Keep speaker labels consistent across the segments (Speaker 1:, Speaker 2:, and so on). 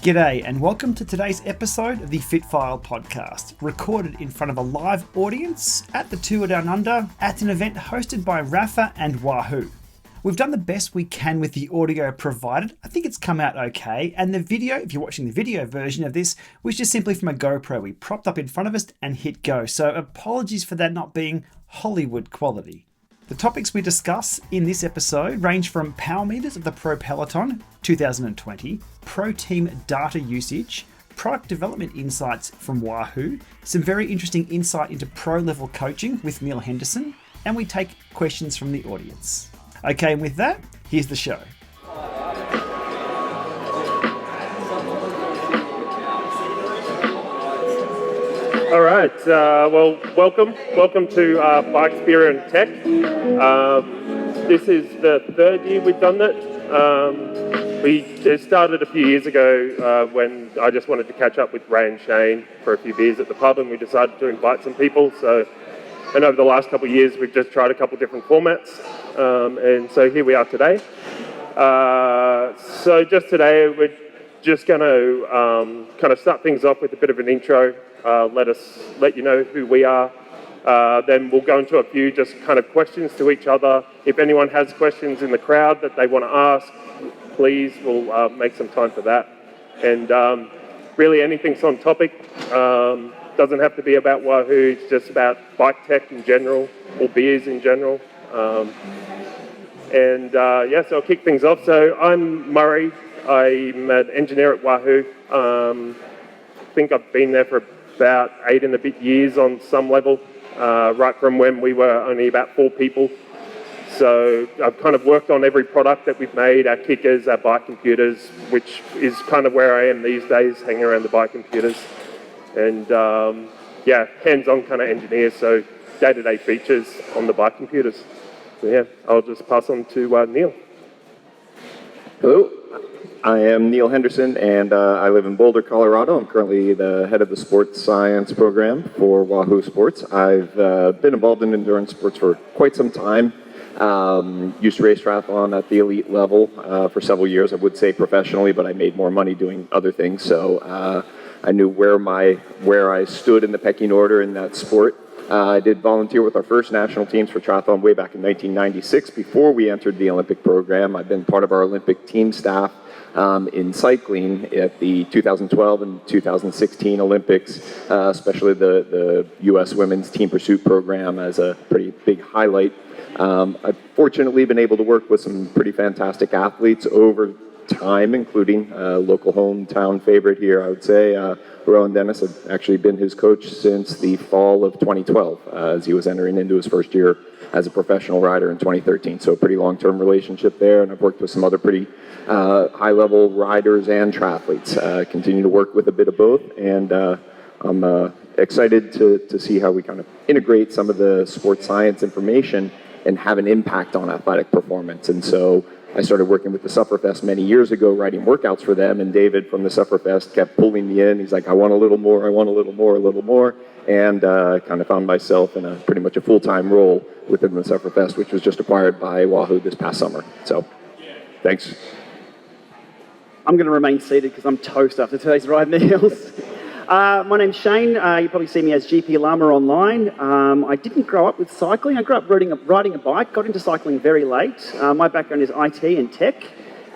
Speaker 1: G'day and welcome to today's episode of the Fitfile podcast, recorded in front of a live audience at the Tour Down Under at an event hosted by Rapha and Wahoo. We've done the best we can with the audio provided. I think it's come out okay, and the video, if you're watching the video version of this, was just simply from a GoPro we propped up in front of us and hit go, so apologies for that not being Hollywood quality. The topics we discuss in this episode range from power meters of the Pro Peloton 2020, pro team data usage, product development insights from Wahoo, some very interesting insight into pro level coaching with Neal Henderson, and we take questions from the audience. Okay, and with that, here's the show.
Speaker 2: All right, welcome to Bike Spear and Tech. This is the third year we've done that. It started a few years ago when I just wanted to catch up with Ray and Shane for a few beers at the pub, and we decided to invite some people. And over the last couple of years, we've just tried a couple of different formats, and so here we are today. So just today, we're just going to kind of start things off with a bit of an intro. Let you know who we are. Then we'll go into a few just kind of questions to each other. If anyone has questions in the crowd that they want to ask, please, we'll make some time for that. And really anything's on topic. Doesn't have to be about Wahoo, it's just about bike tech in general, or beers in general. So I'll kick things off. So I'm Murray, I'm an engineer at Wahoo. I think I've been there for about 8 and a bit years on some level, right from when we were only about 4 people. So I've kind of worked on every product that we've made, our kickers, our bike computers, which is kind of where I am these days, hanging around the bike computers. And hands-on kind of engineer, so day-to-day features on the bike computers. So yeah, I'll just pass on to Neal.
Speaker 3: Hello, I am Neal Henderson, and I live in Boulder, Colorado. I'm currently the head of the sports science program for Wahoo Sports. I've been involved in endurance sports for quite some time. Used to race triathlon at the elite level for several years. I would say professionally, but I made more money doing other things. So I knew where I stood in the pecking order in that sport. I did volunteer with our first national teams for triathlon way back in 1996 before we entered the Olympic program. I've been part of our Olympic team staff in cycling at the 2012 and 2016 Olympics, especially the U.S. Women's Team Pursuit program as a pretty big highlight. I've fortunately been able to work with some pretty fantastic athletes over time, including local hometown favorite here, I would say. Rowan Dennis, I've actually been his coach since the fall of 2012, as he was entering into his first year as a professional rider in 2013. So a pretty long-term relationship there, and I've worked with some other pretty high-level riders and triathletes. Continue to work with a bit of both, and I'm excited to see how we kind of integrate some of the sports science information and have an impact on athletic performance. And so I started working with the Sufferfest many years ago, writing workouts for them, and David from the Sufferfest kept pulling me in. He's like, I want a little more, and kind of found myself in a pretty much a full-time role within the Sufferfest, which was just acquired by Wahoo this past summer. So, thanks.
Speaker 4: I'm going to remain seated because I'm toast after today's ride, Niels. My name's Shane. You probably see me as GP Llama online. I didn't grow up with cycling. I grew up riding a bike, got into cycling very late. My background is IT and tech.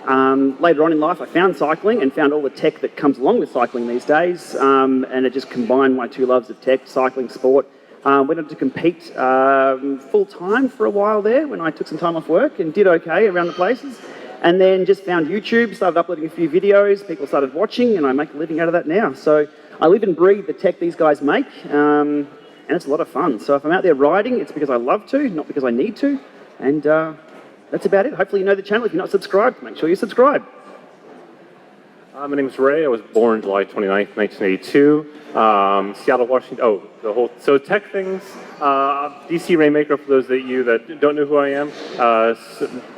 Speaker 4: Later on in life, I found cycling and found all the tech that comes along with cycling these days. And it just combined my two loves of tech, cycling, sport. Went on to compete full-time for a while there when I took some time off work and did okay around the places. And then just found YouTube, started uploading a few videos, people started watching, and I make a living out of that now. So I live and breathe the tech these guys make, and it's a lot of fun. So if I'm out there riding, it's because I love to, not because I need to. And that's about it. Hopefully you know the channel. If you're not subscribed, make sure you subscribe.
Speaker 2: My name is Ray. I was born July 29th, 1982. Seattle, Washington. So tech things. DC Rainmaker, for those of you that don't know who I am.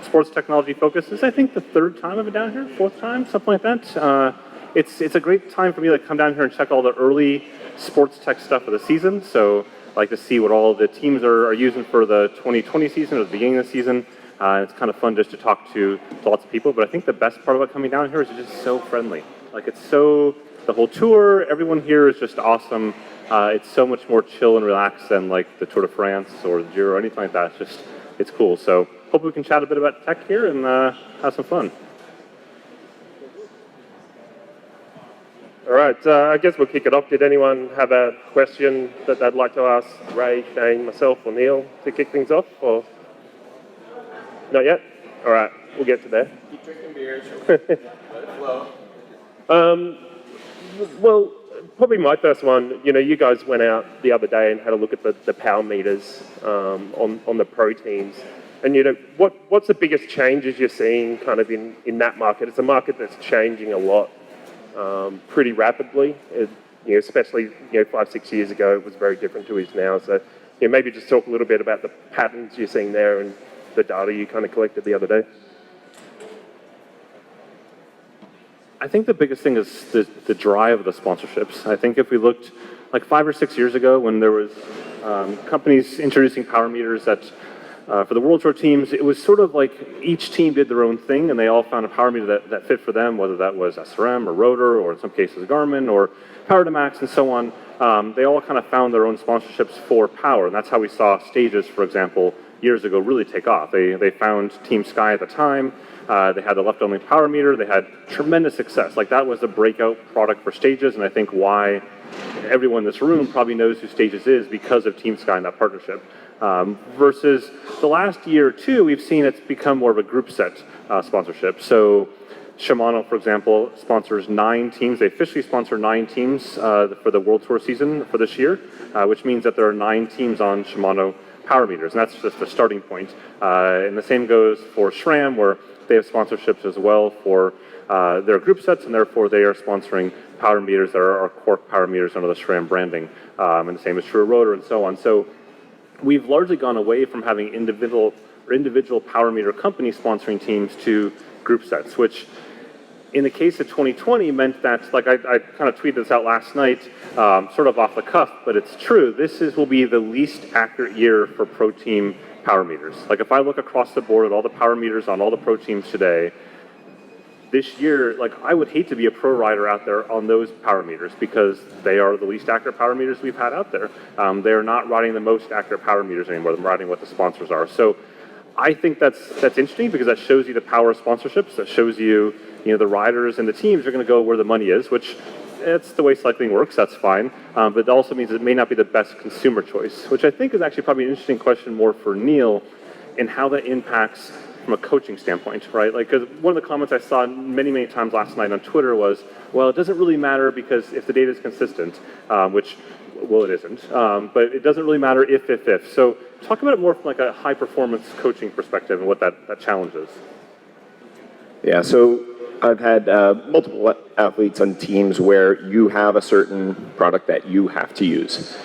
Speaker 2: Sports technology focus. This is, I think, the 3rd time I've been down here, 4th time, something like that. It's a great time for me to come down here and check all the early sports tech stuff of the season. So I like to see what all the teams are using for the 2020 season or the beginning of the season. It's kind of fun just to talk to lots of people, but I think the best part about coming down here is it's just so friendly.
Speaker 5: Like the whole tour, everyone here is just awesome. It's so much more chill and relaxed than like the Tour de France or the Giro or anything like that. It's cool. So hope we can chat a bit about tech here and have some fun.
Speaker 2: All right, I guess we'll kick it off. Did anyone have a question that they'd like to ask Ray, Shane, myself, or Neal to kick things off? Or not yet? All right, we'll get to there.
Speaker 3: Keep drinking beers.
Speaker 2: Well, probably my first one, you guys went out the other day and had a look at the power meters on the pro teams. And, what's the biggest changes you're seeing kind of in that market? It's a market that's changing a lot pretty rapidly. Especially 5-6 years ago, it was very different to it is now. So maybe just talk a little bit about the patterns you're seeing there and the data you kind of collected the other day.
Speaker 5: I think the biggest thing is the drive of the sponsorships. I think if we looked like 5 or 6 years ago when there was companies introducing power meters that for the World Tour teams, it was sort of like each team did their own thing and they all found a power meter that fit for them, whether that was SRM or Rotor or in some cases Garmin or Power to Max and so on. They all kind of found their own sponsorships for power, and that's how we saw Stages, for example, years ago really take off. They found Team Sky at the time. They had the left-only power meter. They had tremendous success. Like that was a breakout product for Stages, and I think why everyone in this room probably knows who Stages is because of Team Sky and that partnership. Versus the last year or two, we've seen it's become more of a group set sponsorship. So Shimano, for example, sponsors 9 teams. They officially sponsor 9 teams for the World Tour season for this year, which means that there are 9 teams on Shimano power meters, and that's just the starting point. And the same goes for SRAM, where they have sponsorships as well for their group sets, and therefore they are sponsoring power meters that are our core power meters under the SRAM branding. And the same is true of Rotor and so on. So we've largely gone away from having individual power meter companies sponsoring teams to group sets, which in the case of 2020 meant that, like I kind of tweeted this out last night, sort of off the cuff, but it's true, will be the least accurate year for pro team power meters. Like if I look across the board at all the power meters on all the pro teams today, this year, like I would hate to be a pro rider out there on those power meters because they are the least accurate power meters we've had out there. They are not riding the most accurate power meters anymore. They're riding what the sponsors are. So I think that's interesting because that shows you the power of sponsorships. That shows you, the riders and the teams are going to go where the money is, which it's the way cycling works. That's fine. But it also means it may not be the best consumer choice, which I think is actually probably an interesting question more for Neal in how that impacts from a coaching standpoint, right? Like, because one of the comments I saw many, many times last night on Twitter was, well, it doesn't really matter because if the data is consistent, which, well, it isn't, but it doesn't really matter if. So talk about it more from like a high performance coaching perspective and what that challenge is.
Speaker 3: Yeah, so I've had multiple athletes on teams where you have a certain product that you have to use.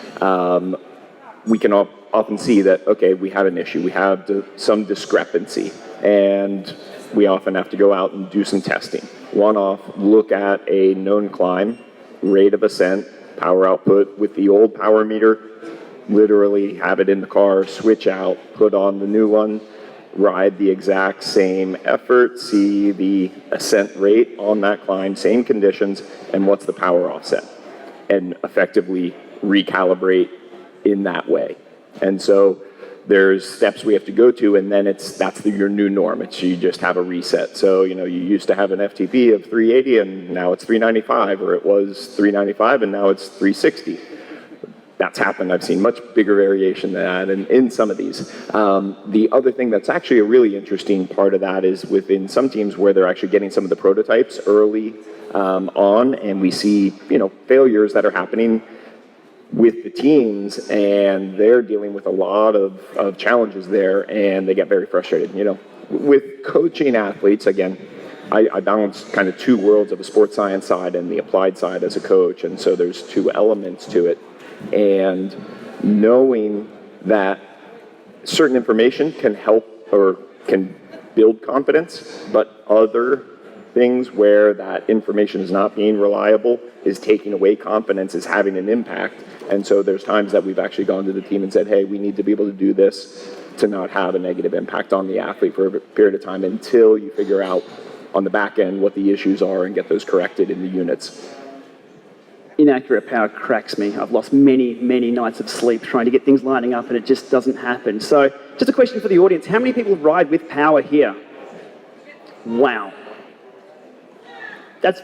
Speaker 3: We can often see that, okay, we have an issue, we have some discrepancy, and we often have to go out and do some testing. One-off, look at a known climb, rate of ascent, power output with the old power meter, literally have it in the car, switch out, put on the new one, ride the exact same effort, see the ascent rate on that climb, same conditions, and what's the power offset, and effectively recalibrate in that way. And so there's steps we have to go to, and then that's your new norm. You just have a reset. So, you used to have an FTP of 380 and now it's 395, or it was 395 and now it's 360. That's happened. I've seen much bigger variation than that in some of these. The other thing that's actually a really interesting part of that is within some teams where they're actually getting some of the prototypes early on, and we see, failures that are happening with the teams, and they're dealing with a lot of challenges there, and they get very frustrated. With coaching athletes, again, I balance kind of two worlds of the sports science side and the applied side as a coach, and so there's two elements to it. And knowing that certain information can help or can build confidence, but other things where that information is not being reliable is taking away confidence, is having an impact. And so there's times that we've actually gone to the team and said, hey, we need to be able to do this to not have a negative impact on the athlete for a period of time until you figure out on the back end what the issues are and get those corrected in the units.
Speaker 4: Inaccurate power cracks me. I've lost many, many nights of sleep trying to get things lining up and it just doesn't happen. So just a question for the audience. How many people ride with power here? Wow. That's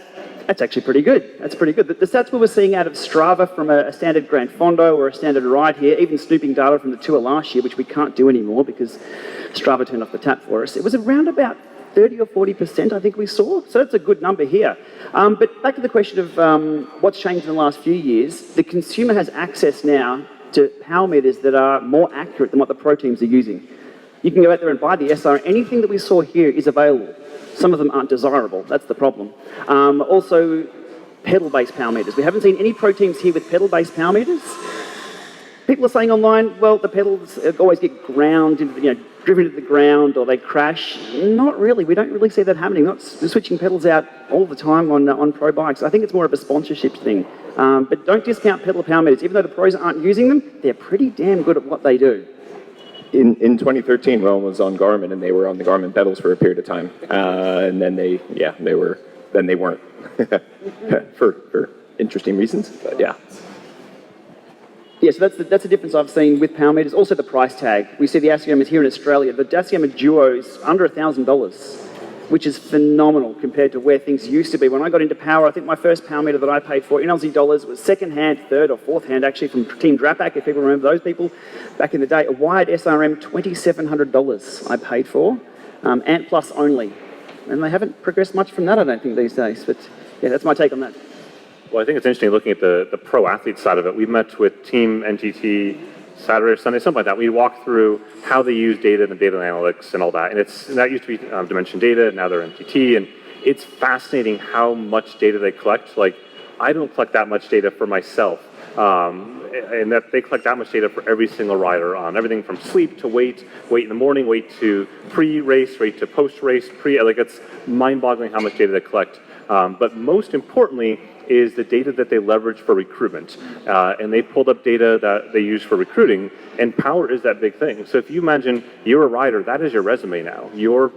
Speaker 4: actually pretty good. That's pretty good. The stats we were seeing out of Strava from a standard Gran Fondo or a standard ride here, even snooping data from the tour last year, which we can't do anymore because Strava turned off the tap for us, it was around about 30 or 40% I think we saw. So that's a good number here. But back to the question of what's changed in the last few years, the consumer has access now to power meters that are more accurate than what the pro teams are using. You can go out there and buy the SR. Anything that we saw here is available. Some of them aren't desirable. That's the problem. Also, pedal-based power meters. We haven't seen any pro teams here with pedal-based power meters. People are saying online, well, the pedals always get ground, driven into the ground, or they crash. Not really. We don't really see that happening. Not switching pedals out all the time on pro bikes. I think it's more of a sponsorship thing. But don't discount pedal power meters. Even though the pros aren't using them, they're pretty damn good at what they do.
Speaker 3: In 2013, Rowan was on Garmin, and they were on the Garmin pedals for a period of time, and then they weren't for interesting reasons. But yeah.
Speaker 4: Yeah, so that's the difference I've seen with power meters. Also the price tag. We see the Asiamas here in Australia. The Asiama Duos under $1,000, which is phenomenal compared to where things used to be. When I got into power, I think my first power meter that I paid for in Aussie dollars was second-hand, third or fourth-hand actually from Team Drapac, if people remember those people back in the day. A wired SRM, $2,700 I paid for, Ant Plus only. And they haven't progressed much from that, I don't think, these days. But yeah, that's my take on that.
Speaker 5: Well, I think it's interesting looking at the pro athlete side of it. We met with Team NTT Saturday or Sunday, something like that. We walked through how they use data and data analytics and all that. And that used to be Dimension Data, now they're NTT. And it's fascinating how much data they collect. Like, I don't collect that much data for myself. And that they collect that much data for every single rider on everything from sleep to weight in the morning, weight to pre-race, weight to post-race, like it's mind-boggling how much data they collect. But most importantly is the data that they leverage for recruitment. And they pulled up data that they use for recruiting, and power is that big thing. So if you imagine you're a rider, that is your resume now. Your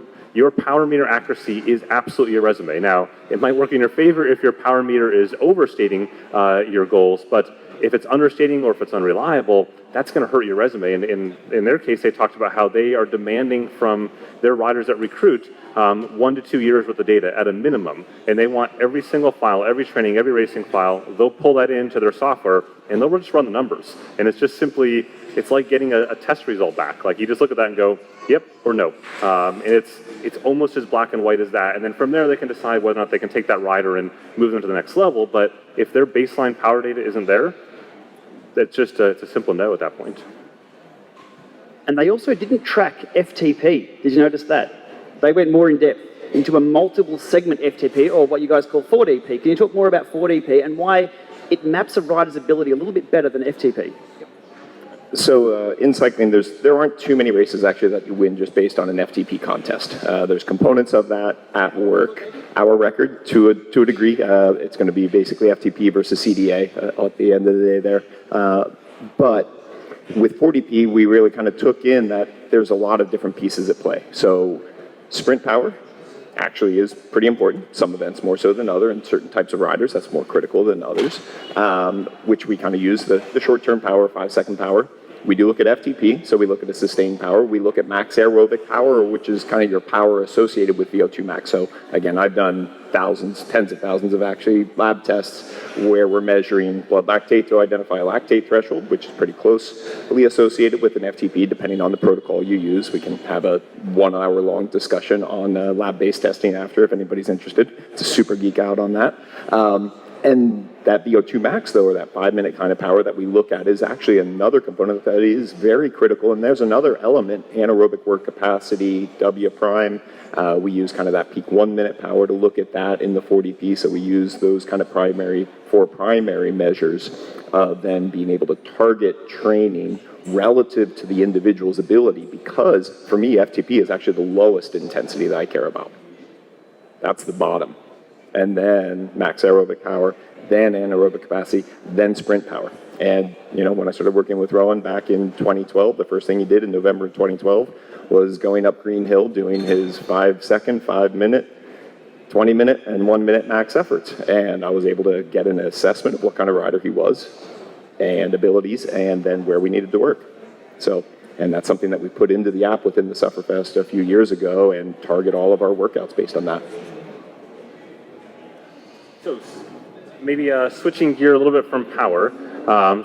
Speaker 5: power meter accuracy is absolutely your resume. Now, it might work in your favor if your power meter is overstating your goals, but if it's understating or if it's unreliable, that's going to hurt your resume. And in their case, they talked about how they are demanding from their riders that recruit 1 to 2 years worth of data at a minimum. And they want every single file, every training, every racing file. They'll pull that into their software and they'll just run the numbers. And it's just simply, it's like getting a test result back. Like you just look at that and go, yep or no. And it's almost as black and white as that. And then from there, they can decide whether or not they can take that rider and move them to the next level. But if their baseline power data isn't there, it's just it's a simple no at that point.
Speaker 4: And they also didn't track FTP. Did you notice that? They went more in depth into a multiple segment FTP, or what you guys call 4DP. Can you talk more about 4DP and why it maps a rider's ability a little bit better than FTP?
Speaker 3: So in cycling, there aren't too many races actually that you win just based on an FTP contest. There's components of that at work. Our record, to a degree, it's going to be basically FTP versus CDA at the end of the day there. But with 4DP, we really kind of took in that there's a lot of different pieces at play. So sprint power actually is pretty important. Some events more so than other, and certain types of riders, that's more critical than others, which we kind of use the short-term power, 5-second power. We do look at FTP, so we look at a sustained power. We look at max aerobic power, which is kind of your power associated with VO2 max. So again, I've done thousands, tens of thousands of actually lab tests where we're measuring blood lactate to identify a lactate threshold, which is pretty closely associated with an FTP, depending on the protocol you use. We can have a 1 hour long discussion on lab-based testing after, if anybody's interested. It's a super geek out on that. And that VO2 max, though, or that 5-minute kind of power that we look at is actually another component that is very critical. And there's another element, anaerobic work capacity, W prime. We use kind of that peak 1-minute power to look at that in the 4DP. So we use those kind of primary measures of then being able to target training relative to the individual's ability. Because for me, FTP is actually the lowest intensity that I care about. That's the bottom. And then max aerobic power, then anaerobic capacity, then sprint power. And, you know, when I started working with Rowan back in 2012, the first thing he did in November of 2012 was going up Green Hill, doing his 5-second, 5-minute 20-minute and 1-minute max efforts. And I was able to get an assessment of what kind of rider he was and abilities, and then where we needed to work. So, and that's something that we put into the app within the Sufferfest a few years ago and target all of our workouts based on that.
Speaker 5: So maybe switching gear a little bit from power,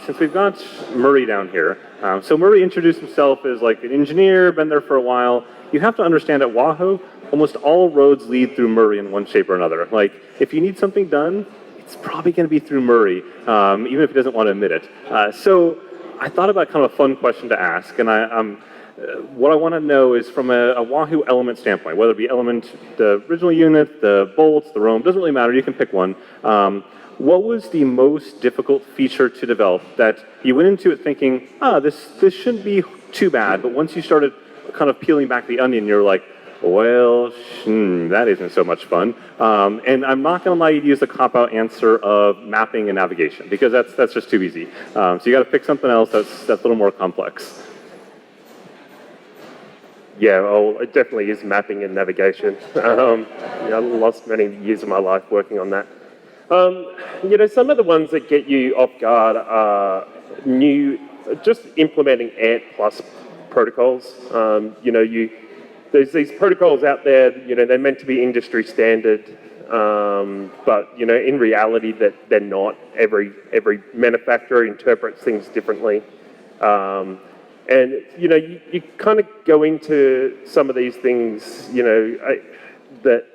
Speaker 5: since we've got Murray down here. So Murray introduced himself as like an engineer, been there for a while. You have to understand at Wahoo, almost all roads lead through Murray in one shape or another. Like, if you need something done, it's probably going to be through Murray, even if he doesn't want to admit it. So I thought about kind of a fun question to ask, and what I want to know is from a Wahoo element standpoint, whether it be element, the original unit, the bolts, the Roam, doesn't really matter, you can pick one. What was the most difficult feature to develop that you went into it thinking, this shouldn't be too bad, but once you started kind of peeling back the onion, you're like, well, that isn't so much fun. And I'm not going to allow you to use the cop-out answer of mapping and navigation, because that's just too easy. So you got to pick something else that's a little more complex.
Speaker 2: Yeah, well, it definitely is mapping and navigation. I lost many years of my life working on that. Some of the ones that get you off guard are just implementing ANT plus protocols. There's these protocols out there, they're meant to be industry standard, but, in reality that they're not. Every manufacturer interprets things differently. And, you kind of go into some of these things, that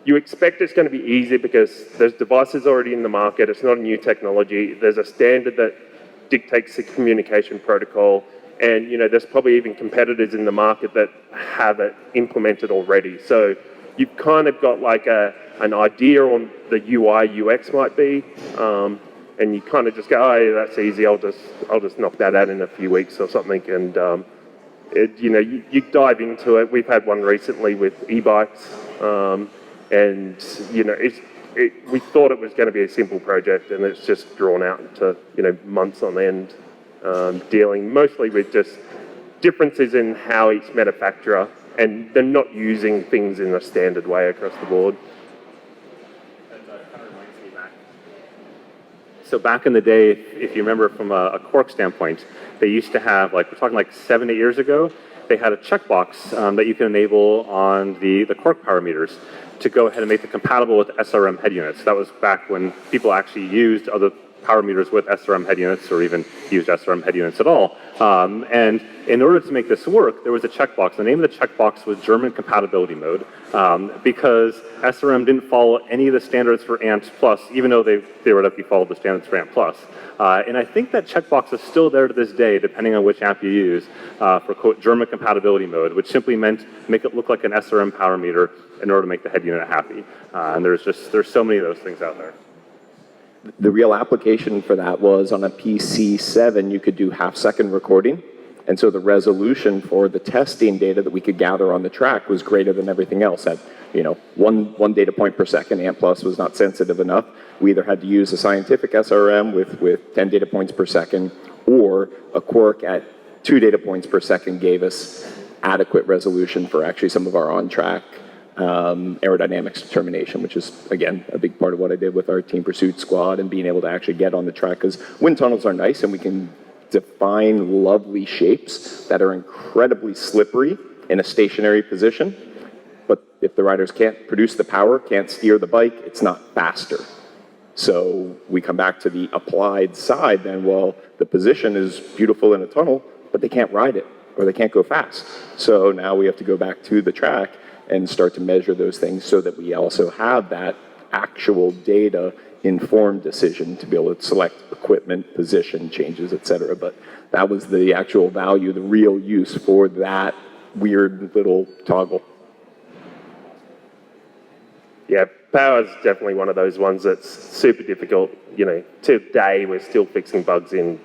Speaker 2: you expect it's going to be easy because there's devices already in the market. It's not a new technology. There's a standard that dictates the communication protocol. And, there's probably even competitors in the market that have it implemented already. So you've kind of got like an idea on the UI, UX might be. And you kind of just go, oh, yeah, that's easy. I'll just knock that out in a few weeks or something. And you dive into it. We've had one recently with e-bikes, and we thought it was going to be a simple project, and it's just drawn out into months on end, dealing mostly with just differences in how each manufacturer, and they're not using things in a standard way across the board.
Speaker 5: So back in the day, if you remember from a cork standpoint, they used to have, we're talking like 7-8 years ago, they had a checkbox that you can enable on the cork power meters to go ahead and make it compatible with SRM head units. That was back when people actually used other power meters with SRM head units, or even used SRM head units at all. And in order to make this work, there was a checkbox. The name of the checkbox was German compatibility mode, because SRM didn't follow any of the standards for ANT+, even though they theoretically followed the standards for ANT+. And I think that checkbox is still there to this day, depending on which app you use, for quote, German compatibility mode, which simply meant make it look like an SRM power meter in order to make the head unit happy. And there's so many of those things out there.
Speaker 3: The real application for that was on a PC7, you could do half-second recording. And so the resolution for the testing data that we could gather on the track was greater than everything else. At one data point per second, ANT+ was not sensitive enough. We either had to use a scientific SRM with 10 data points per second, or a Quark at 2 data points per second gave us adequate resolution for actually some of our on-track aerodynamics determination, which is, again, a big part of what I did with our Team Pursuit squad and being able to actually get on the track, because wind tunnels are nice and we can define lovely shapes that are incredibly slippery in a stationary position. But if the riders can't produce the power, can't steer the bike, it's not faster. So we come back to the applied side then, well, the position is beautiful in a tunnel, but they can't ride it or they can't go fast. So now we have to go back to the track and start to measure those things so that we also have that actual data informed decision to be able to select equipment, position, changes, etc. But that was the actual value, the real use for that weird little toggle.
Speaker 2: Yeah, power is definitely one of those ones that's super difficult. Today we're still fixing bugs in,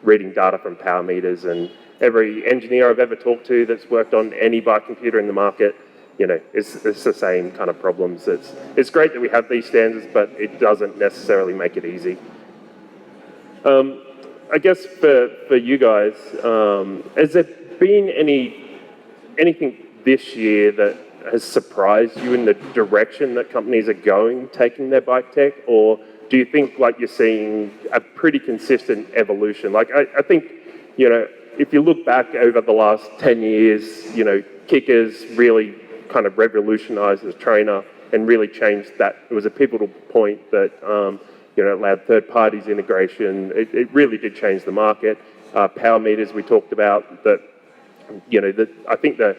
Speaker 2: reading data from power meters, and every engineer I've ever talked to that's worked on any bike computer in the market, it's the same kind of problems. It's great that we have these standards, but it doesn't necessarily make it easy. I guess for you guys, has there been anything this year that has surprised you in the direction that companies are going, taking their bike tech? Or do you think like you're seeing a pretty consistent evolution? Like I think, if you look back over the last 10 years, kickers really kind of revolutionized the trainer and really changed that. It was a pivotal point that, allowed third parties integration. It really did change the market. Power meters we talked about, that, I think that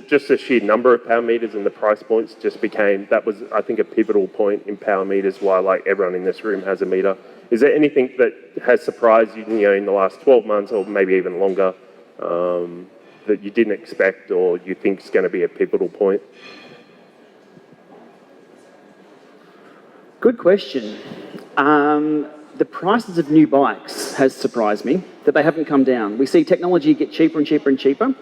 Speaker 2: just the sheer number of power meters and the price points just became, that was, I think, a pivotal point in power meters, why like everyone in this room has a meter. Is there anything that has surprised you, in the last 12 months or maybe even longer, that you didn't expect or you think is going to be a pivotal point?
Speaker 4: Good question. The prices of new bikes has surprised me, that they haven't come down. We see technology get cheaper and cheaper and cheaper.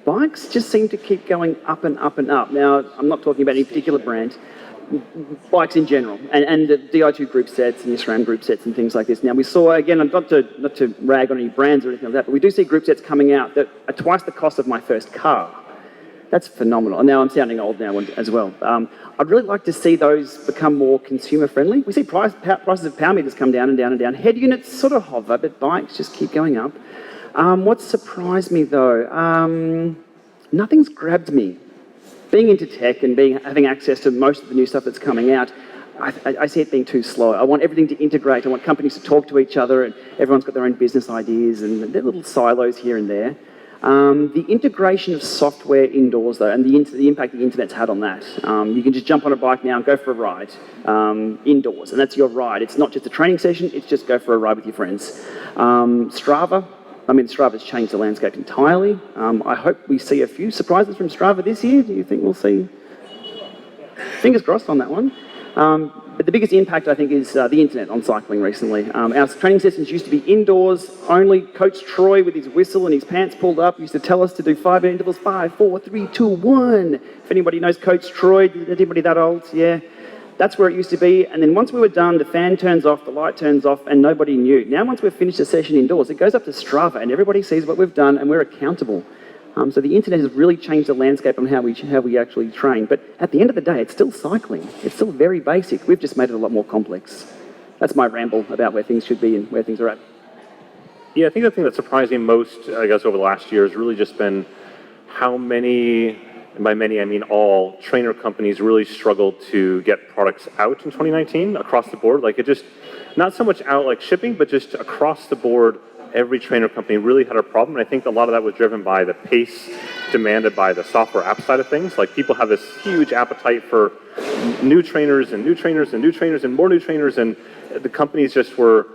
Speaker 4: Bikes just seem to keep going up and up and up. Now, I'm not talking about any particular brand, bikes in general, and the Di2 group sets and the SRAM group sets and things like this. Now, we saw, again, not to rag on any brands or anything like that, but we do see group sets coming out that are twice the cost of my first car. That's phenomenal. And now I'm sounding old now as well. I'd really like to see those become more consumer friendly. We see prices of power meters come down and down and down. Head units sort of hover, but bikes just keep going up. What surprised me though, nothing's grabbed me. Being into tech and having access to most of the new stuff that's coming out, I see it being too slow. I want everything to integrate. I want companies to talk to each other, and everyone's got their own business ideas and their little silos here and there. The integration of software indoors, though, and the impact the internet's had on that. You can just jump on a bike now and go for a ride indoors, and that's your ride. It's not just a training session, it's just go for a ride with your friends. Strava's changed the landscape entirely. I hope we see a few surprises from Strava this year. Do you think we'll see? Fingers crossed on that one. But the biggest impact, I think, is the internet on cycling recently. Our training sessions used to be indoors only. Coach Troy, with his whistle and his pants pulled up, used to tell us to do 5-minute intervals, 5, 4, 3, 2, 1. If anybody knows Coach Troy, anybody that old, yeah. That's where it used to be. And then once we were done, the fan turns off, the light turns off, and nobody knew. Now, once we've finished the session indoors, it goes up to Strava, and everybody sees what we've done, and we're accountable. So the internet has really changed the landscape on how we actually train. But at the end of the day, it's still cycling. It's still very basic. We've just made it a lot more complex. That's my ramble about where things should be and where things are at.
Speaker 5: Yeah, I think the thing that surprised me most, I guess, over the last year has really just been how many, and by many I mean all, trainer companies really struggled to get products out in 2019 across the board. Like, it just, not so much out like shipping, but just across the board, every trainer company really had a problem. And I think a lot of that was driven by the pace demanded by the software app side of things. Like, people have this huge appetite for new trainers and new trainers and new trainers and more new trainers, and the companies just were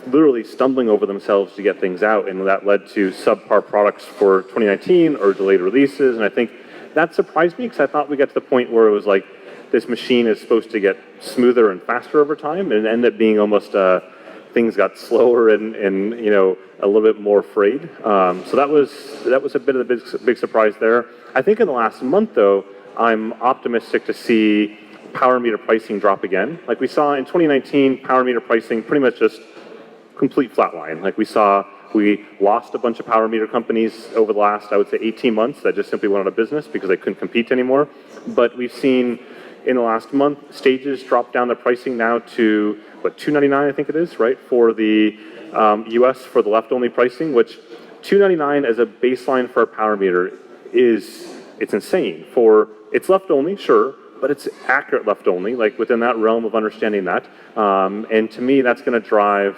Speaker 5: literally stumbling over themselves to get things out, and that led to subpar products for 2019 or delayed releases. And I think that surprised me, because I thought we got to the point where it was like, this machine is supposed to get smoother and faster over time, and it ended up being almost things got slower and a little bit more frayed. So that was a bit of a big surprise there. I think in the last month, though, I'm optimistic to see power meter pricing drop again. Like we saw in 2019, power meter pricing pretty much just complete flatline. Like we lost a bunch of power meter companies over the last, I would say, 18 months that just simply went out of business because they couldn't compete anymore. But we've seen in the last month, Stages drop down their pricing now to, $299 I think it is, right, for the US for the left-only pricing, which $299 as a baseline for a power meter it's insane. It's left-only, sure, but it's accurate left-only, like within that realm of understanding that. And to me, that's going to drive,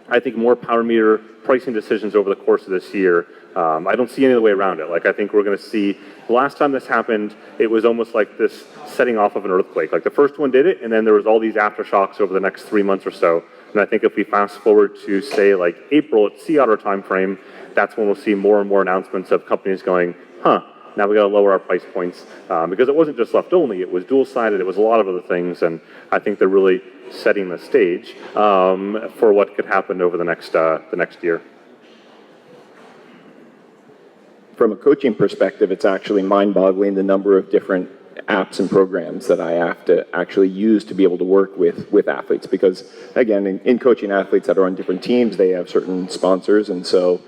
Speaker 5: I think, more power meter pricing decisions over the course of this year. I don't see any other way around it. Like, I think we're going to see, the last time this happened, it was almost like this setting off of an earthquake. Like, the first one did it, and then there was all these aftershocks over the next 3 months or so. And I think if we fast forward to, say, like April at Sea Otter timeframe, that's when we'll see more and more announcements of companies going, now we got to lower our price points. Because it wasn't just left only, it was dual-sided, it was a lot of other things, and I think they're really setting the stage for what could happen over the next year.
Speaker 3: From a coaching perspective, it's actually mind-boggling the number of different apps and programs that I have to actually use to be able to work with athletes. Because, again, in coaching athletes that are on different teams, they have certain sponsors, and so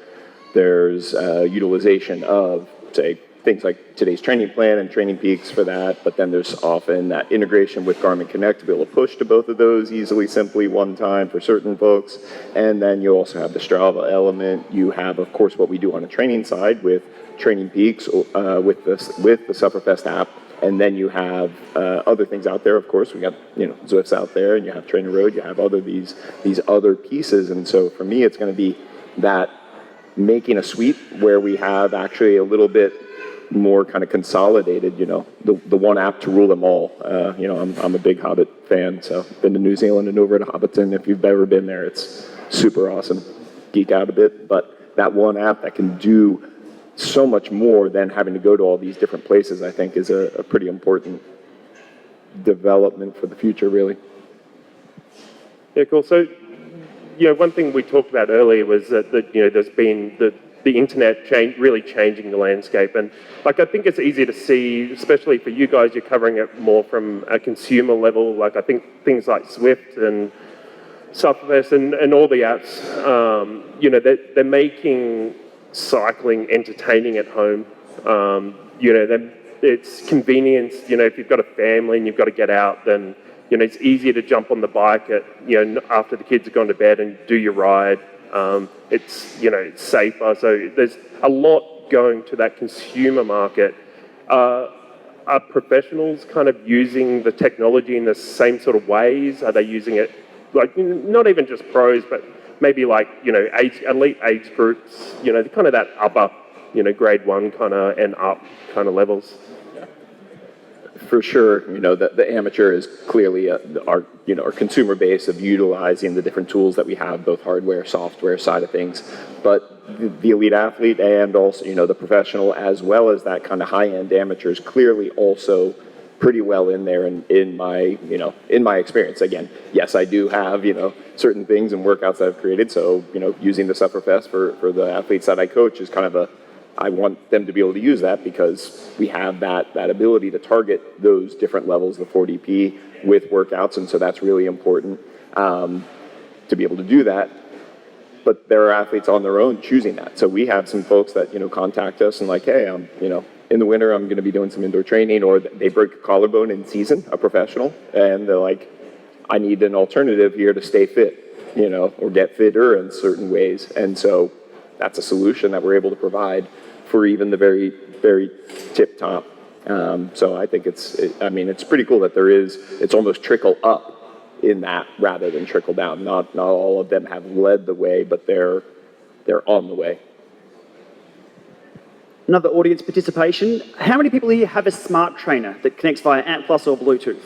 Speaker 3: there's utilization of, say, things like today's training plan and training peaks for that, but then there's often that integration with Garmin Connect to be able to push to both of those easily, simply, one time for certain folks. And then you also have the Strava element. You have, of course, what we do on the training side with training peaks with the Sufferfest app. And then you have other things out there, of course. We got, Zwifts out there, and you have Trainer Road. You have these other pieces. And so for me, it's going to be that making a suite where we have actually a little bit more kind of consolidated, the one app to rule them all. I'm a big Hobbit fan, so I've been to New Zealand and over to Hobbiton. If you've ever been there, it's super awesome. Geek out a bit, but that one app that can do so much more than having to go to all these different places, I think, is a pretty important development for the future, really.
Speaker 2: Yeah, cool. So, one thing we talked about earlier was that there's been the internet really changing the landscape, and I think it's easy to see, especially for you guys. You're covering it more from a consumer level. I think things like Zwift and Sufferfest and all the apps, they're making cycling entertaining at home. It's convenience. If you've got a family and you've got to get out, then it's easier to jump on the bike at after the kids have gone to bed and do your ride. It's safer. So there's a lot going to that consumer market. Are professionals kind of using the technology in the same sort of ways? Are they using it not even just pros, but maybe elite age groups? Kind of that upper, grade 1 kind of and up kind of levels.
Speaker 3: For sure, the amateur is clearly our consumer base of utilizing the different tools that we have, both hardware, software side of things. But the elite athlete and also, the professional, as well as that kind of high-end amateur, is clearly also pretty well in there. And in my experience, again, yes, I do have certain things and workouts that I've created. So using the Sufferfest for the athletes that I coach is kind of I want them to be able to use that because we have that ability to target those different levels of 4DP with workouts, and so that's really important to be able to do that. But there are athletes on their own choosing that. So we have some folks that contact us and hey, I'm in the winter I'm going to be doing some indoor training, or they break a collarbone in season, a professional, and they're like, I need an alternative here to stay fit, or get fitter in certain ways, and so that's a solution that we're able to provide for even the very, very tip top. So I think it's pretty cool that it's almost trickle up in that rather than trickle down. Not all of them have led the way, but they're on the way.
Speaker 4: Another audience participation. How many people here have a smart trainer that connects via Ant Plus or Bluetooth?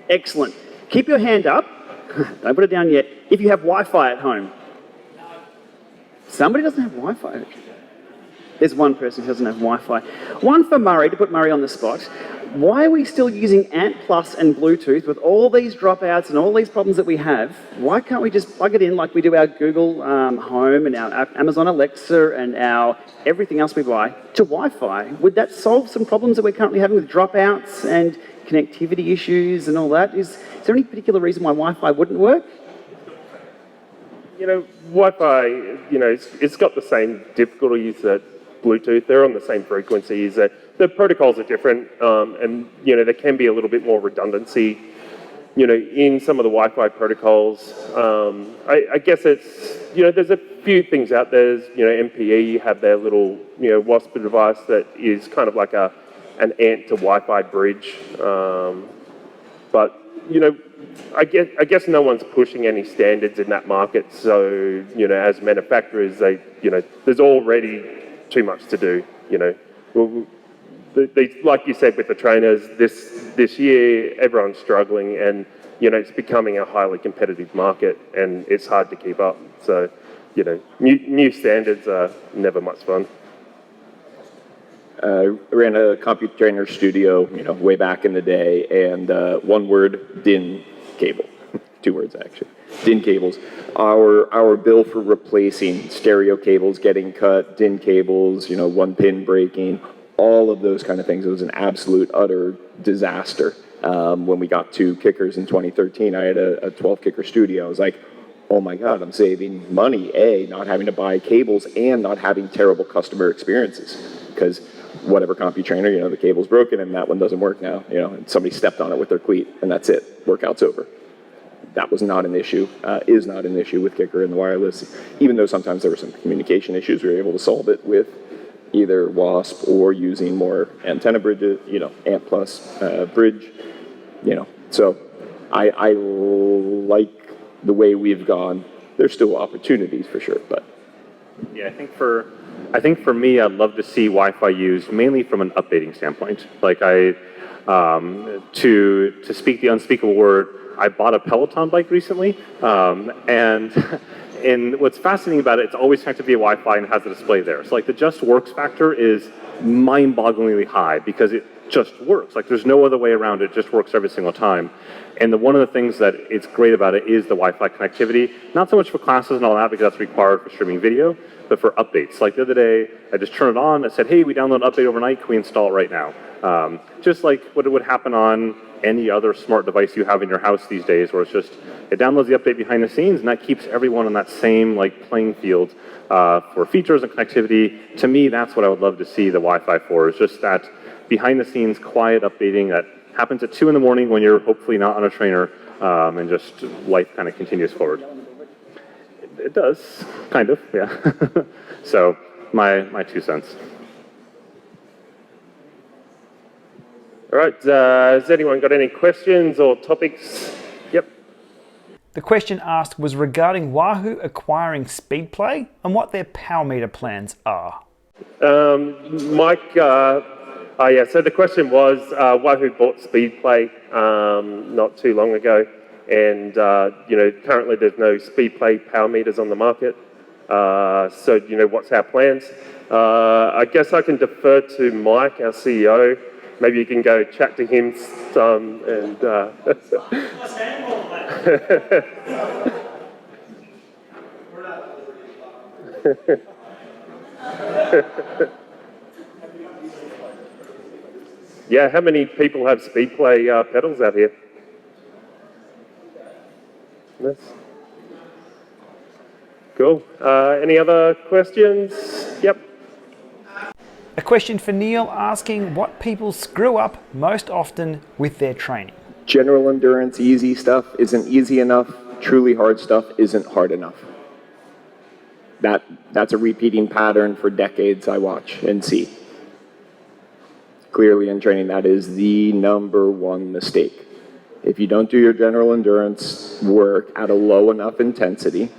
Speaker 4: Excellent. Keep your hand up. Don't put it down yet. If you have Wi-Fi at home. Somebody doesn't have Wi-Fi. There's one person who doesn't have Wi-Fi. One for Murray, to put Murray on the spot. Why are we still using Ant Plus and Bluetooth with all these dropouts and all these problems that we have? Why can't we just plug it in like we do our Google Home and our Amazon Alexa and our everything else we buy to Wi-Fi? Would that solve some problems that we're currently having with dropouts and connectivity issues and all that? Is there any particular reason why Wi-Fi wouldn't work?
Speaker 2: Wi-Fi, it's got the same difficulties that Bluetooth. They're on the same frequencies. The protocols are different, and there can be a little bit more redundancy, in some of the Wi-Fi protocols. I guess it's there's a few things out there. MPE have their little WASP device that is kind of like an Ant to Wi-Fi bridge, but I guess no one's pushing any standards in that market. So as manufacturers, there's already too much to do. Like you said with the trainers, this year everyone's struggling, and it's becoming a highly competitive market, and it's hard to keep up. So new standards are never much fun.
Speaker 3: I ran a computer trainer studio, way back in the day, and one word, DIN cable. 2 words actually. DIN cables. Our bill for replacing stereo cables getting cut, DIN cables, 1 pin breaking, all of those kind of things. It was an absolute utter disaster. When we got 2 kickers in 2013, I had a 12 kicker studio. I was like, oh my God, I'm saving money, not having to buy cables and not having terrible customer experiences. Because whatever CompuTrainer, you know, the cable's broken and that one doesn't work now, you know, and somebody stepped on it with their cleat and that's it, workout's over. That was not an issue, is not an issue with Kicker and the wireless. Even though sometimes there were some communication issues, we were able to solve it with either WASP or using more antenna bridges, you know, ANT plus bridge, you know. So I like the way we've gone. There's still opportunities for sure, but.
Speaker 5: Yeah, I think for me, I'd love to see Wi-Fi used mainly from an updating standpoint. Like to speak the unspeakable word, I bought a Peloton bike recently, and what's fascinating about it, it's always connected via Wi-Fi and has a display there. So like the just works factor is mind-bogglingly high because it just works. Like there's no other way around it. It just works every single time. And one of the things that it's great about it is the Wi-Fi connectivity. Not so much for classes and all that because that's required for streaming video, but for updates. Like the other day, I just turned it on. I said, hey, we download an update overnight. Can we install it right now? Just like what would happen on any other smart device you have in your house these days, where it's just, it downloads the update behind the scenes, and that keeps everyone on that same like playing field for features and connectivity. To me, that's what I would love to see the Wi-Fi for, is just that behind the scenes quiet updating that happens at 2 in the morning when you're hopefully not on a trainer, and just life kind of continues forward. It does, kind of, yeah. So my 2 cents.
Speaker 2: All right, has anyone got any questions or topics? Yep.
Speaker 1: The question asked was regarding Wahoo acquiring Speedplay and what their power meter plans are.
Speaker 2: Mike, yeah, so the question was, Wahoo bought Speedplay not too long ago, and you know, currently there's no Speedplay power meters on the market. So, you know, what's our plans? I guess I can defer to Mike, our CEO. Maybe you can go chat to him some and... Yeah, how many people have Speedplay pedals out here? Yes. Cool. Any other questions? Yep.
Speaker 1: A question for Neal asking what people screw up most often with their training.
Speaker 3: General endurance, easy stuff isn't easy enough. Truly hard stuff isn't hard enough. That's a repeating pattern for decades I watch and see. Clearly in training, that is the #1 mistake. If you don't do your general endurance work at a low enough intensity,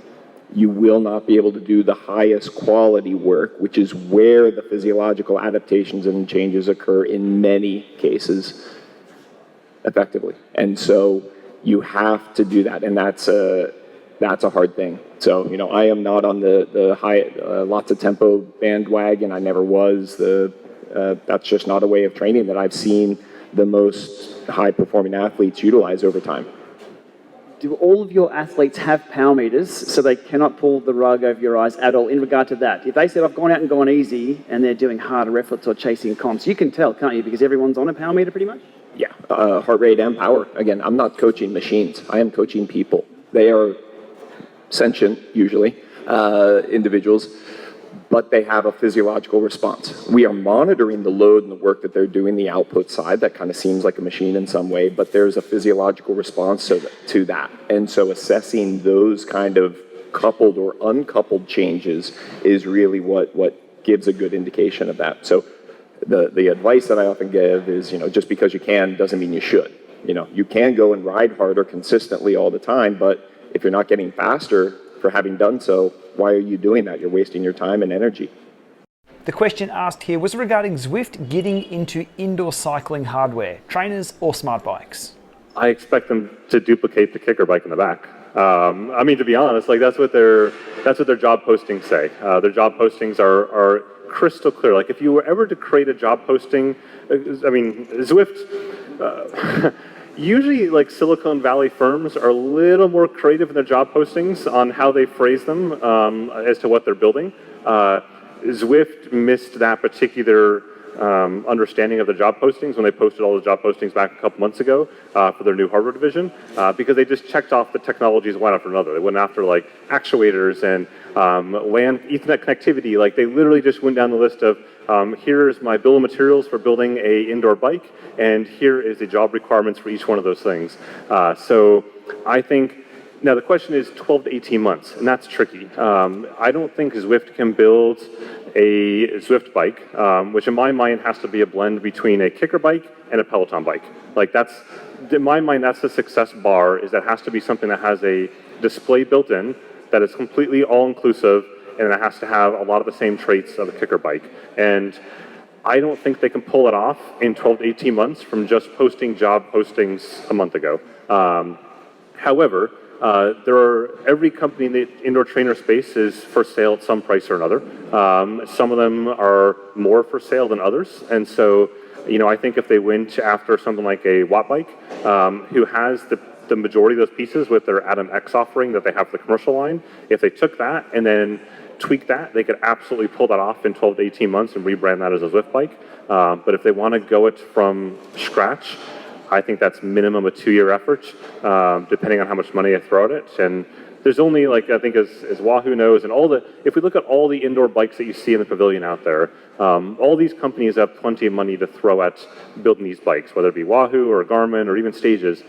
Speaker 3: you will not be able to do the highest quality work, which is where the physiological adaptations and changes occur in many cases effectively. And so you have to do that, and that's a hard thing. So, you know, I am not on the high, lots of tempo bandwagon. I never was. That's just not a way of training that I've seen the most high-performing athletes utilize over time.
Speaker 4: Do all of your athletes have power meters so they cannot pull the rug over your eyes at all in regard to that? If they said, I've gone out and gone easy, and they're doing harder efforts or chasing comps, you can tell, can't you? Because everyone's on a power meter pretty much?
Speaker 3: Yeah, heart rate and power. Again, I'm not coaching machines. I am coaching people. They are sentient, usually, individuals, but they have a physiological response. We are monitoring the load and the work that they're doing, the output side. That kind of seems like a machine in some way, but there's a physiological response to that. And so assessing those kind of coupled or uncoupled changes is really what gives a good indication of that. So the advice that I often give is, you know, just because you can doesn't mean you should. You know, you can go and ride harder consistently all the time, but if you're not getting faster for having done so, why are you doing that? You're wasting your time and energy.
Speaker 1: The question asked here was regarding Zwift getting into indoor cycling hardware, trainers or smart bikes.
Speaker 5: I expect them to duplicate the kicker bike in the back. I mean, to be honest, like that's what their job postings say. Their job postings are crystal clear. Like if you were ever to create a job posting, I mean, Zwift, usually like Silicon Valley firms are a little more creative in their job postings on how they phrase them as to what they're building. Zwift missed that particular understanding of the job postings when they posted all the job postings back a couple months ago for their new hardware division, because they just checked off the technologies one after another. They went after like actuators and LAN Ethernet connectivity. Like they literally just went down the list of here's my bill of materials for building a indoor bike, and here is the job requirements for each one of those things. So I think, now the question is 12 to 18 months, and that's tricky. I don't think Zwift can build a Zwift bike, which in my mind has to be a blend between a kicker bike and a peloton bike. Like that's, in my mind, that's the success bar, is that it has to be something that has a display built in, that is completely all-inclusive, and it has to have a lot of the same traits of a kicker bike. And I don't think they can pull it off in 12 to 18 months from just posting job postings a month ago. However, every company in the indoor trainer space is for sale at some price or another. Some of them are more for sale than others, and so, you know, I think if they went after something like a Watt Bike, who has the majority of those pieces with their Atom X offering that they have for the commercial line, if they took that and then tweaked that, they could absolutely pull that off in 12 to 18 months and rebrand that as a Zwift bike. But if they want to go it from scratch, I think that's minimum a 2-year effort, depending on how much money I throw at it. And there's only, like, I think as Wahoo knows, and if we look at all the indoor bikes that you see in the pavilion out there, all these companies have plenty of money to throw at building these bikes, whether it be Wahoo or Garmin or even Stages.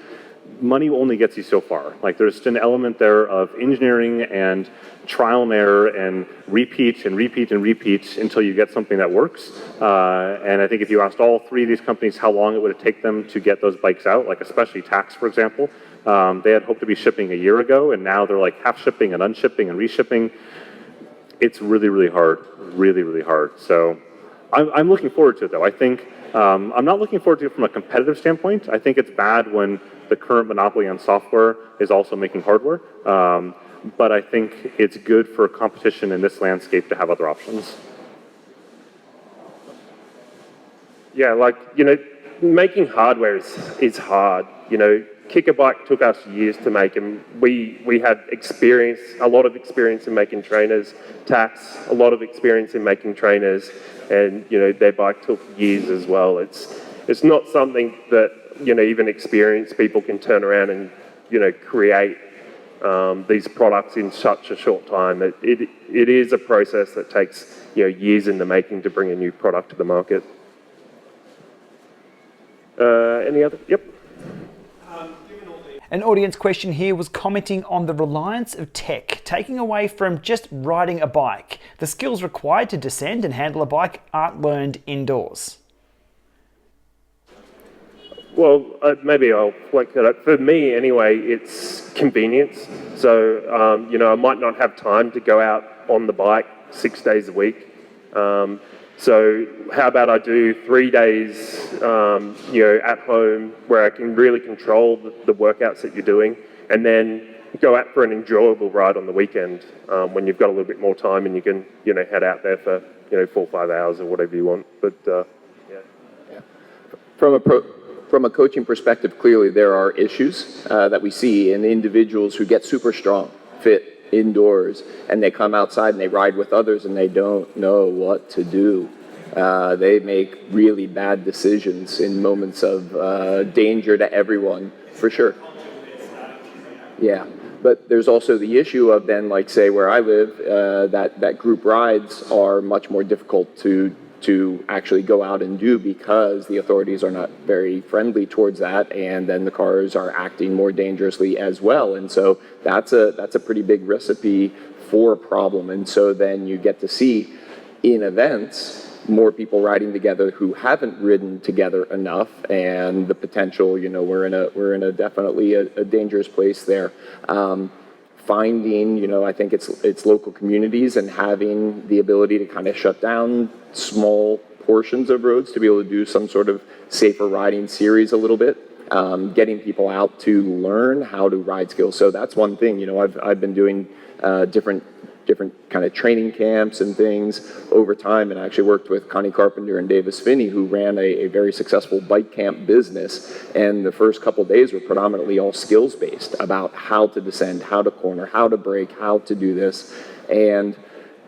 Speaker 5: Money only gets you so far. Like, there's an element there of engineering and trial and error and repeat and repeat and repeat until you get something that works. And I think if you asked all 3 of these companies how long it would take them to get those bikes out, like especially Tax, for example, they had hoped to be shipping a year ago, and now they're like half shipping and unshipping and reshipping. It's really, really hard, really, really hard. So I'm looking forward to it, though. I think I'm not looking forward to it from a competitive standpoint. I think it's bad when the current monopoly on software is also making hardware. But I think it's good for competition in this landscape to have other options.
Speaker 2: Yeah, like, you know, making hardware is hard. You know, Kicker Bike took us years to make, and we had experience, a lot of experience in making trainers. Tax, a lot of experience in making trainers, and, you know, their bike took years as well. It's not something that, you know, even experienced people can turn around and, you know, create these products in such a short time. It is a process that takes, you know, years in the making to bring a new product to the market. Any other? Yep.
Speaker 1: An audience question here was commenting on the reliance of tech, taking away from just riding a bike. The skills required to descend and handle a bike aren't learned indoors.
Speaker 2: Well, maybe I'll flex that up. For me, anyway, it's convenience. So, you know, I might not have time to go out on the bike 6 days a week. So how about I do 3 days, you know, at home where I can really control the workouts that you're doing, and then go out for an enjoyable ride on the weekend when you've got a little bit more time and you can, you know, head out there for, you know, 4 or 5 hours or whatever you want. But yeah.
Speaker 3: From a coaching perspective, clearly there are issues that we see in individuals who get super strong, fit, indoors, and they come outside and they ride with others and they don't know what to do. They make really bad decisions in moments of danger to everyone, for sure. Yeah, but there's also the issue of then, like, say, where I live, that group rides are much more difficult to actually go out and do because the authorities are not very friendly towards that, and then the cars are acting more dangerously as well. And so that's a pretty big recipe for a problem. And so then you get to see in events more people riding together who haven't ridden together enough, and the potential, you know, we're in a definitely a dangerous place there. Finding, you know, I think it's local communities and having the ability to kind of shut down small portions of roads to be able to do some sort of safer riding series a little bit, getting people out to learn how to ride skills. So that's one thing, you know, I've been doing different kind of training camps and things over time, and I actually worked with Connie Carpenter and Davis Finney, who ran a very successful bike camp business, and the first couple of days were predominantly all skills based about how to descend, how to corner, how to brake, how to do this. And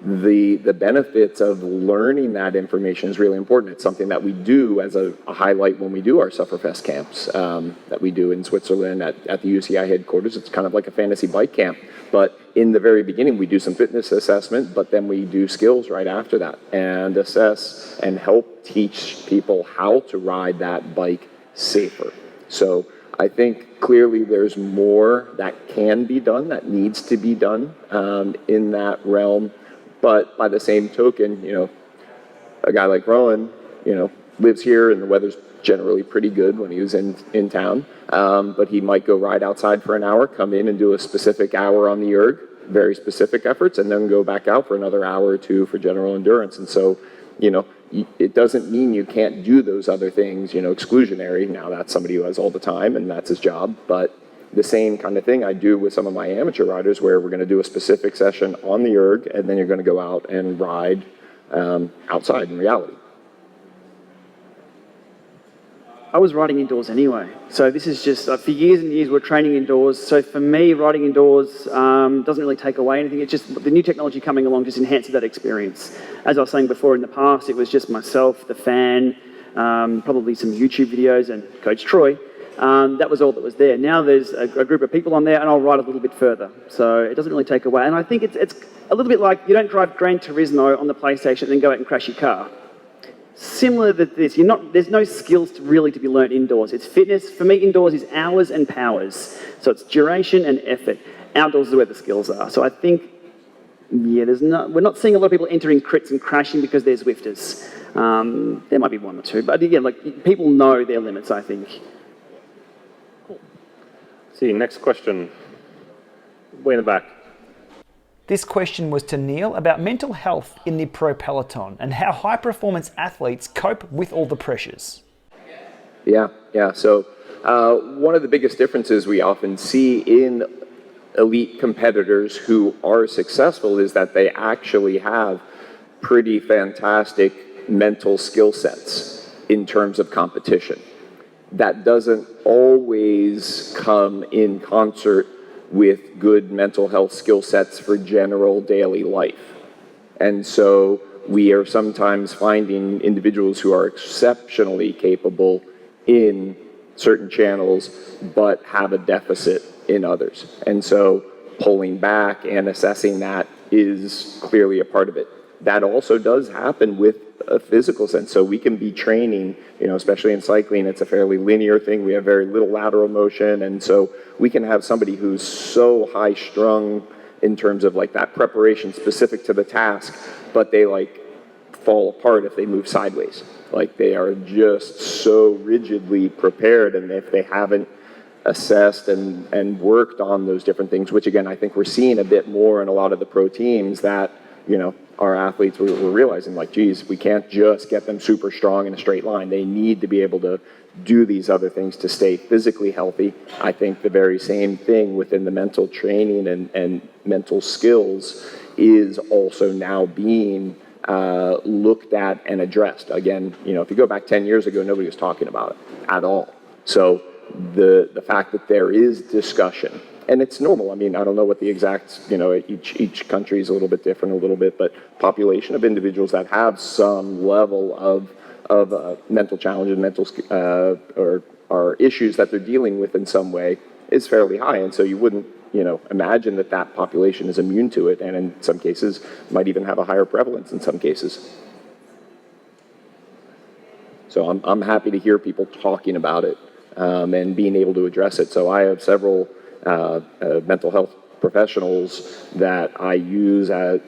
Speaker 3: the benefits of learning that information is really important. It's something that we do as a highlight when we do our Sufferfest camps that we do in Switzerland at the UCI headquarters. It's kind of like a fantasy bike camp, but in the very beginning, we do some fitness assessment, but then we do skills right after that and assess and help teach people how to ride that bike safer. So I think clearly there's more that can be done, that needs to be done in that realm. But by the same token, a guy like Rowan, lives here and the weather's generally pretty good when he was in town. But he might go ride outside for an hour, come in and do a specific hour on the erg, very specific efforts, and then go back out for another hour or two for general endurance. And so, it doesn't mean you can't do those other things, exclusionary. Now that's somebody who has all the time and that's his job. But the same kind of thing I do with some of my amateur riders where we're going to do a specific session on the erg and then you're going to go out and ride outside in reality.
Speaker 4: I was riding indoors anyway. So this is just, for years and years, we're training indoors. So for me, riding indoors doesn't really take away anything. It's just the new technology coming along just enhances that experience. As I was saying before, in the past, it was just myself, the fan, probably some YouTube videos and Coach Troy. That was all that was there. Now there's a group of people on there and I'll ride a little bit further. So it doesn't really take away. And I think it's a little bit like you don't drive Gran Turismo on the PlayStation and then go out and crash your car. Similar to this, there's no skills to be learnt indoors. It's fitness. For me, indoors is hours and powers. So it's duration and effort. Outdoors is where the skills are. So I think, we're not seeing a lot of people entering crits and crashing because they're Zwifters. There might be one or two, but again, people know their limits, I think.
Speaker 5: Cool. See, next question. Way in the back.
Speaker 1: This question was to Neal about mental health in the pro peloton and how high-performance athletes cope with all the pressures.
Speaker 3: Yeah. So one of the biggest differences we often see in elite competitors who are successful is that they actually have pretty fantastic mental skill sets in terms of competition. That doesn't always come in concert with good mental health skill sets for general daily life. And so we are sometimes finding individuals who are exceptionally capable in certain channels, but have a deficit in others. And so pulling back and assessing that is clearly a part of it. That also does happen with a physical sense. So we can be training, especially in cycling, it's a fairly linear thing. We have very little lateral motion. And so we can have somebody who's so high strung in terms of that preparation specific to the task, but they fall apart if they move sideways. They are just so rigidly prepared. And if they haven't assessed and worked on those different things, which again, I think we're seeing a bit more in a lot of the pro teams that, our athletes were realizing geez, we can't just get them super strong in a straight line. They need to be able to do these other things to stay physically healthy. I think the very same thing within the mental training and mental skills is also now being looked at and addressed. Again, if you go back 10 years ago, nobody was talking about it at all. So the fact that there is discussion, and it's normal. I mean, I don't know what the exact, each country is a little bit different, but population of individuals that have some level of mental challenges, or are issues that they're dealing with in some way is fairly high. And so you wouldn't, imagine that population is immune to it, and in some cases might even have a higher prevalence in some cases. So I'm happy to hear people talking about it and being able to address it. So I have several mental health professionals that I use as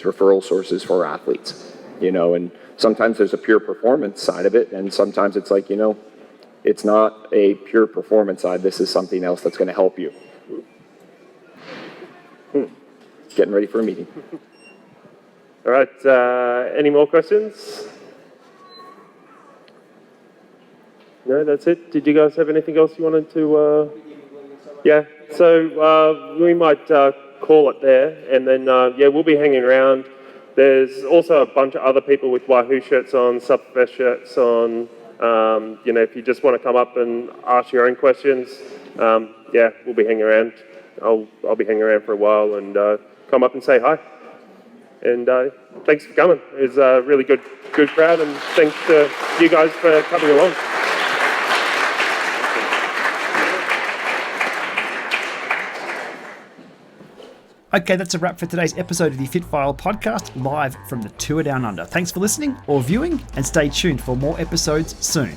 Speaker 3: referral sources for athletes, and sometimes there's a pure performance side of it, and sometimes it's it's not a pure performance side. This is something else that's going to help you. Getting ready for a meeting.
Speaker 2: All right, any more questions? No, that's it. Did you guys have anything else you wanted to? Yeah, so we might call it there, and then we'll be hanging around. There's also a bunch of other people with Wahoo shirts on, Subfest shirts on. If you just want to come up and ask your own questions, we'll be hanging around. I'll be hanging around for a while, and come up and say hi. And thanks for coming. It was a really good crowd, and thanks to you guys for coming along.
Speaker 1: Okay, that's a wrap for today's episode of the Fitfile podcast, live from the Tour Down Under. Thanks for listening or viewing, and stay tuned for more episodes soon.